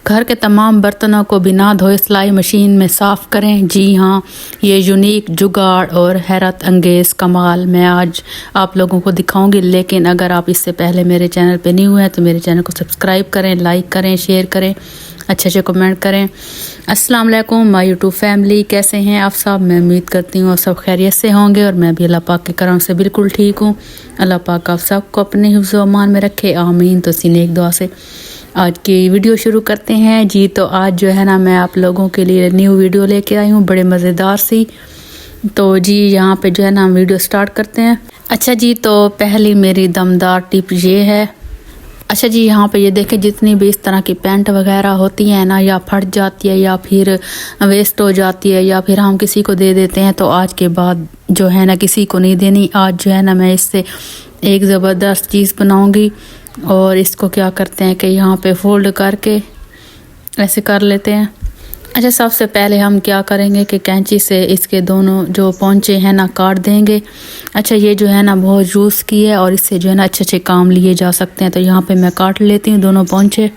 घर के तमाम बर्तनों को बिना धोए सिलाई मशीन में साफ़ करें। जी हाँ, ये यूनिक जुगाड़ और हैरत अंगेज़ कमाल मैं आज आप लोगों को दिखाऊंगी। लेकिन अगर आप इससे पहले मेरे चैनल पे नहीं हुए हैं तो मेरे चैनल को सब्सक्राइब करें, लाइक करें, शेयर करें, अच्छे कमेंट करें। अस्सलाम वालेकुम माय यूट्यूब फैमिली, कैसे हैं आप सब? मैं उम्मीद करती हूँ आप सब खैरियत से होंगे और मैं भी अल्लाह पाक के करम से बिल्कुल ठीक हूँ। अल्लाह पाक आप सबको अपने हिफ्ज़ व अमान में रखे, आमीन। तो सीने एक दुआ से आज की वीडियो शुरू करते हैं। जी तो आज जो है ना मैं आप लोगों के लिए न्यू वीडियो लेके आई हूँ, बड़े मज़ेदार सी। तो जी यहाँ पे जो है ना हम वीडियो स्टार्ट करते हैं। अच्छा जी, तो पहली मेरी दमदार टिप ये है। अच्छा जी, यहाँ पे ये देखें, जितनी भी इस तरह की पैंट वगैरह होती हैं ना, या फट जाती है या फिर वेस्ट हो जाती है या फिर हम किसी को दे देते हैं, तो आज के बाद जो है ना किसी को नहीं देनी। आज जो है ना मैं इससे एक ज़बरदस्त चीज़ बनाऊंगी। और इसको क्या करते हैं कि यहाँ पे फोल्ड करके ऐसे कर लेते हैं। अच्छा, सबसे पहले हम क्या करेंगे कि कैंची से इसके दोनों जो पोंचे हैं ना काट देंगे। अच्छा, ये जो है ना बहुत यूज़ की है और इससे जो है ना अच्छे अच्छे काम लिए जा सकते हैं। तो यहाँ पे मैं काट लेती हूँ दोनों पोंचे।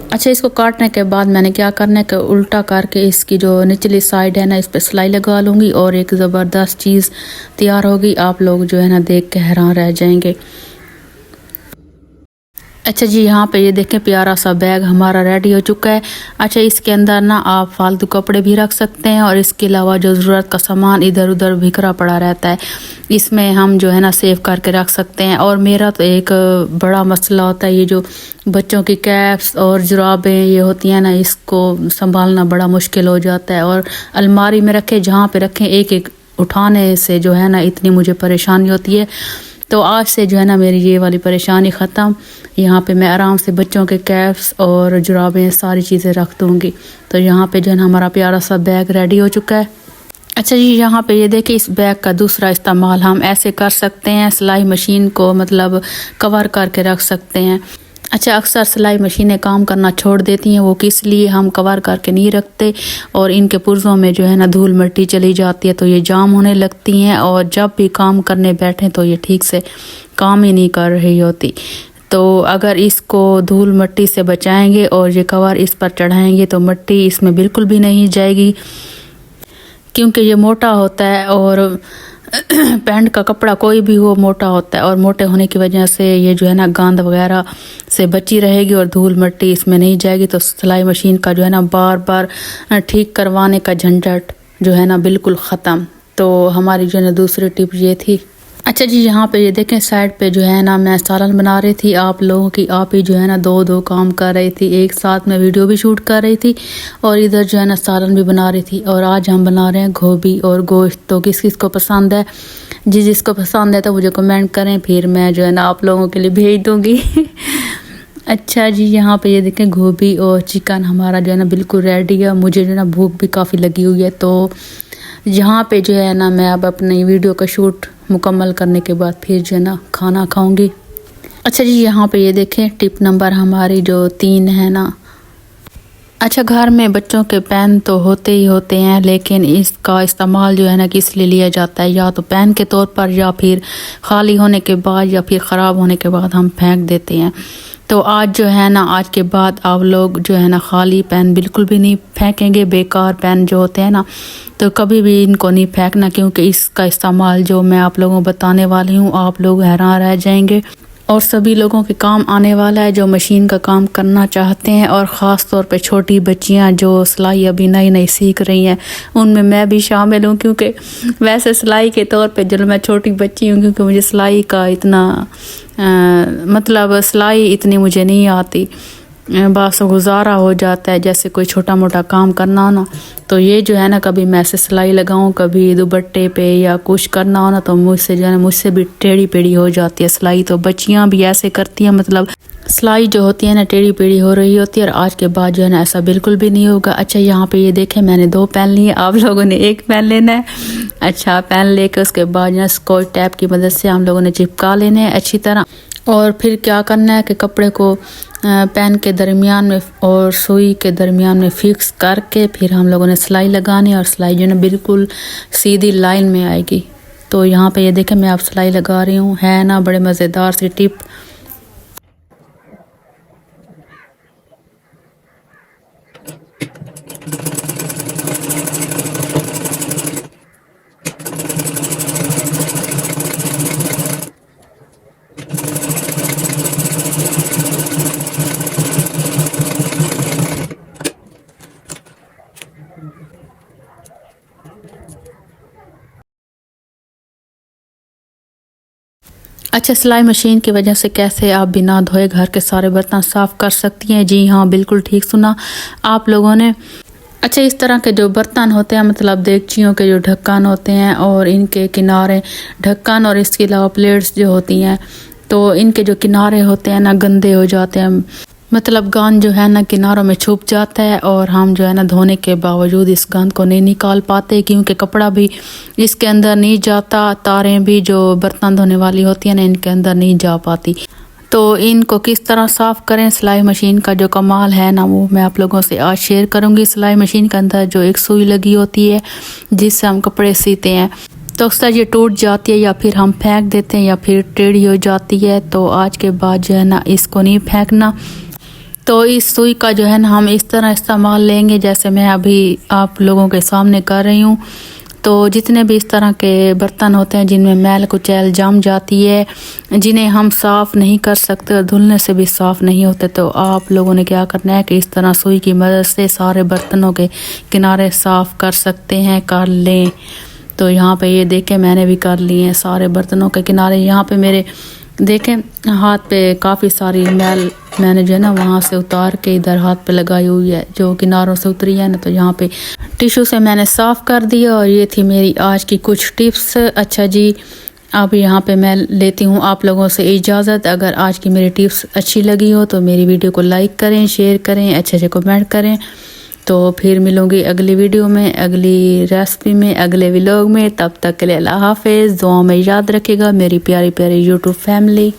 अच्छा, इसको काटने के बाद मैंने क्या करना है कि उल्टा करके इसकी जो निचली साइड है ना इस पर सिलाई लगा लूँगी और एक ज़बरदस्त चीज़ तैयार होगी। आप लोग जो है ना देख के हैरान रह जाएंगे। अच्छा जी, यहाँ पे ये देखें, प्यारा सा बैग हमारा रेडी हो चुका है। अच्छा, इसके अंदर ना आप फालतू कपड़े भी रख सकते हैं और इसके अलावा जो ज़रूरत का सामान इधर उधर बिखरा पड़ा रहता है इसमें हम जो है ना सेव करके रख सकते हैं। और मेरा तो एक बड़ा मसला होता है, ये जो बच्चों की कैप्स और जुराबें ये होती हैं ना, इसको संभालना बड़ा मुश्किल हो जाता है। और अलमारी में रखें, जहाँ पे रखें, एक एक उठाने से जो है ना इतनी मुझे परेशानी होती है। तो आज से जो है ना मेरी ये वाली परेशानी ख़त्म। यहाँ पे मैं आराम से बच्चों के कैप्स और जुराबें सारी चीज़ें रख दूँगी। तो यहाँ पे जो है ना हमारा प्यारा सा बैग रेडी हो चुका है। अच्छा जी, यहाँ पे ये देखिए, इस बैग का दूसरा इस्तेमाल हम ऐसे कर सकते हैं, सिलाई मशीन को मतलब कवर करके रख सकते हैं। अच्छा, अक्सर सिलाई मशीनें काम करना छोड़ देती हैं, वो किस लिए हम कवर करके नहीं रखते और इनके पुर्ज़ों में जो है ना धूल मिट्टी चली जाती है तो ये जाम होने लगती हैं और जब भी काम करने बैठें तो ये ठीक से काम ही नहीं कर रही होती। तो अगर इसको धूल मिट्टी से बचाएंगे और ये कवर इस पर चढ़ाएंगे तो मिट्टी इसमें बिल्कुल भी नहीं जाएगी, क्योंकि ये मोटा होता है और पैंट का कपड़ा कोई भी हो मोटा होता है और मोटे होने की वजह से ये जो है ना गांद वगैरह से बची रहेगी और धूल मिट्टी इसमें नहीं जाएगी। तो सिलाई मशीन का जो है ना बार बार ठीक करवाने का झंझट जो है ना बिल्कुल ख़त्म। तो हमारी जो है ना दूसरी टिप ये थी। अच्छा जी, यहाँ पे ये देखें, साइड पे जो है ना मैं सालन बना रही थी। आप लोगों की आप ही जो है ना दो काम कर रही थी, एक साथ में वीडियो भी शूट कर रही थी और इधर जो है ना सालन भी बना रही थी। और आज हम बना रहे हैं गोभी और गोश्त। तो किस किस को पसंद है जी, जिसको पसंद है तो मुझे कमेंट करें, फिर मैं जो है ना आप लोगों के लिए भेज दूँगी। अच्छा जी, यहाँ पे ये देखें, गोभी और चिकन हमारा जो है ना बिल्कुल रेडी है। मुझे जो है ना भूख भी काफ़ी लगी हुई है। तो यहाँ पे जो है ना मैं अब अपनी वीडियो का शूट मुकम्मल करने के बाद फिर जो है ना खाना खाऊंगी। अच्छा जी, यहाँ पे ये देखें, टिप नंबर हमारी जो 3 है ना। अच्छा, घर में बच्चों के पेन तो होते ही होते हैं, लेकिन इसका इस्तेमाल जो है ना किस लिए लिया जाता है, या तो पेन के तौर पर या फिर खाली होने के बाद या फिर ख़राब होने के बाद हम फेंक देते हैं। तो आज जो है ना, आज के बाद आप लोग जो है ना खाली पेन बिल्कुल भी नहीं फेंकेंगे। बेकार पेन जो होते हैं ना, तो कभी भी इनको नहीं फेंकना, क्योंकि इसका इस्तेमाल जो मैं आप लोगों को बताने वाली हूँ आप लोग हैरान रह जाएंगे और सभी लोगों के काम आने वाला है जो मशीन का काम करना चाहते हैं। और ख़ास तौर पे छोटी बच्चियां जो सिलाई अभी नई नई सीख रही हैं, उनमें मैं भी शामिल हूँ। क्योंकि वैसे सिलाई के तौर पे जो मैं छोटी बच्ची हूँ, क्योंकि मुझे सिलाई का इतना मतलब सिलाई इतनी मुझे नहीं आती, बस गुजारा हो जाता है। जैसे कोई छोटा मोटा काम करना हो ना, तो ये जो है ना कभी मैं ऐसे सिलाई लगाऊं, कभी दुपट्टे पे या कुछ करना हो ना, तो मुझसे जो है ना मुझसे भी टेढ़ी पेढ़ी हो जाती है सिलाई। तो बच्चियां भी ऐसे करती हैं, मतलब सिलाई जो होती है ना टेढ़ी पेढ़ी हो रही होती है। और आज के बाद जो है ना ऐसा बिल्कुल भी नहीं होगा। अच्छा, यहाँ पे ये देखें, मैंने 2 पेन लिए, आप लोगों ने 1 पेन लेना है। अच्छा, पेन लेके उसके बाद जो है स्कॉच टेप की मदद से हम लोगों ने चिपका लेने हैं अच्छी तरह। और फिर क्या करना है कि कपड़े को पेन के दरमियान में और सुई के दरमियान में फिक्स करके फिर हम लोगों ने सिलाई लगानी और सिलाई जो है बिल्कुल सीधी लाइन में आएगी। तो यहाँ पे ये देखें मैं आप सिलाई लगा रही हूँ, है ना बड़े मज़ेदार सी टिप। अच्छा, सिलाई मशीन की वजह से कैसे आप बिना धोए घर के सारे बर्तन साफ़ कर सकती हैं? जी हाँ, बिल्कुल ठीक सुना आप लोगों ने। अच्छा, इस तरह के जो बर्तन होते हैं, मतलब देगचियों के जो ढक्कन होते हैं और इनके किनारे ढक्कन और इसके अलावा प्लेट्स जो होती हैं, तो इनके जो किनारे होते हैं ना गंदे हो जाते हैं, मतलब गंद जो है ना किनारों में छुप जाता है और हम जो है ना धोने के बावजूद इस गंद को नहीं निकाल पाते, क्योंकि कपड़ा भी इसके अंदर नहीं जाता, तारें भी जो बर्तन धोने वाली होती हैं ना इनके अंदर नहीं जा पाती। तो इनको किस तरह साफ़ करें, सिलाई मशीन का जो कमाल है ना वो मैं आप लोगों से आज शेयर करूँगी। सिलाई मशीन के अंदर जो एक सुई लगी होती है जिससे हम कपड़े सीते हैं, तो अक्सर ये टूट जाती है या फिर हम फेंक देते हैं या फिर टेढ़ी हो जाती है। तो आज के बाद जो है ना इसको नहीं फेंकना। तो इस सुई का जो है ना हम इस तरह इस्तेमाल लेंगे जैसे मैं अभी आप लोगों के सामने कर रही हूँ। तो जितने भी इस तरह के बर्तन होते हैं जिनमें मैल कुचैल जम जाती है, जिन्हें हम साफ़ नहीं कर सकते और धुलने से भी साफ़ नहीं होते, तो आप लोगों ने क्या करना है कि इस तरह सुई की मदद से सारे बर्तनों के किनारे साफ़ कर सकते हैं, कर लें। तो यहाँ पे ये देखें मैंने भी कर लिए हैं सारे बर्तनों के किनारे। यहाँ पे मेरे देखें हाथ पे काफ़ी सारी मैल मैंने जो है ना वहाँ से उतार के इधर हाथ पे लगाई हुई है, जो किनारों से उतरी है ना, तो यहाँ पे टिश्यू से मैंने साफ़ कर दिया। और ये थी मेरी आज की कुछ टिप्स। अच्छा जी, अब यहाँ पे मैं लेती हूँ आप लोगों से इजाज़त। अगर आज की मेरी टिप्स अच्छी लगी हो तो मेरी वीडियो को लाइक करें, शेयर करें, अच्छे से कमेंट करें। तो फिर मिलूँगी अगली वीडियो में, अगली रेसिपी में, अगले व्लॉग में। तब तक के लिए अल्लाह हाफ़िज़। दुआ में याद रखिएगा मेरी प्यारी प्यारी यूट्यूब फैमिली।